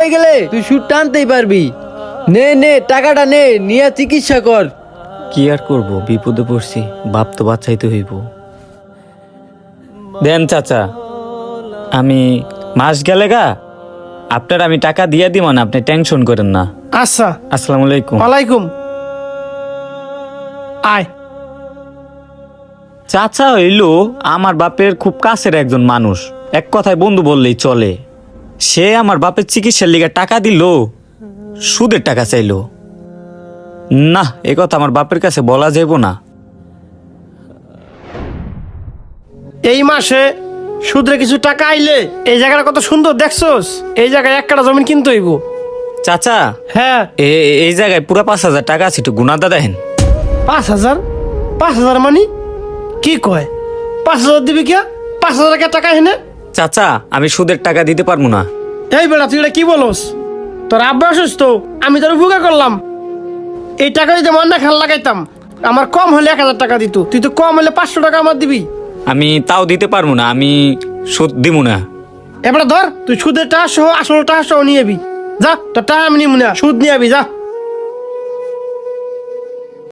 হয়ে গেলে তুই সুদ টানতেই পারবি। নে নে টাকাটা নে, নিয়ে চিকিৎসা কর। কি আর করব, বিপদে পড়ছি, বাপ তো বাচ্চাইতে হইব। দেন চাচা, আমি মাস গেলে গা আপনার আমি টাকা দিয়ে দিব না, আপনি টেনশন করেন না। আচ্ছা। আসসালামু আলাইকুম। ওয়ালাইকুম। আয়। চাচা হইল আমার বাপের খুব কাছের একজন মানুষ, এক কথায় বন্ধু বললেই চলে। সে আমার বাপের চিকিৎসার লিগে টাকা দিল, সুদের টাকা চাইলো। না, এ কথা আমার বাপের কাছে বলা যাইব না। এই মাসে সুদরে কিছু টাকা আইলে এই জায়গাটা কত সুন্দর দেখছোস? এই জায়গায় এক কাঠা জমিন কিনতে হইব। চাচা, হ্যাঁ। এই জায়গায় পুরো 5,000 টাকা আছে, একটু গুনাদা দেখেন। 5,000? 5,000 মানে কি কয়? 5,000 দিবি কে? 5,000 টাকা হেনে? চাচা, আমি সুদের টাকা দিতে পারবো না। এই বেটা, তুই এটা কি বলস? তোর আব্বা অসুস্থ, আমি তোর উপকার করলাম। এই টাকা যদি মন্না খেলা লাগাইতাম, আমার কম হলে 1,000 টাকা দিত, তুই তো কম হলে 500 টাকা আমার দিবি। আমি তাও দিতে পারবো না, আমি সুদ দিব না। এবারে ধর, তুই সুদের টাকা সহ আসল টাকা সহ নিয়ে যাবি। যা, তোর টাকা আমি নিব না, সুদ নিয়ে যাবি, যা।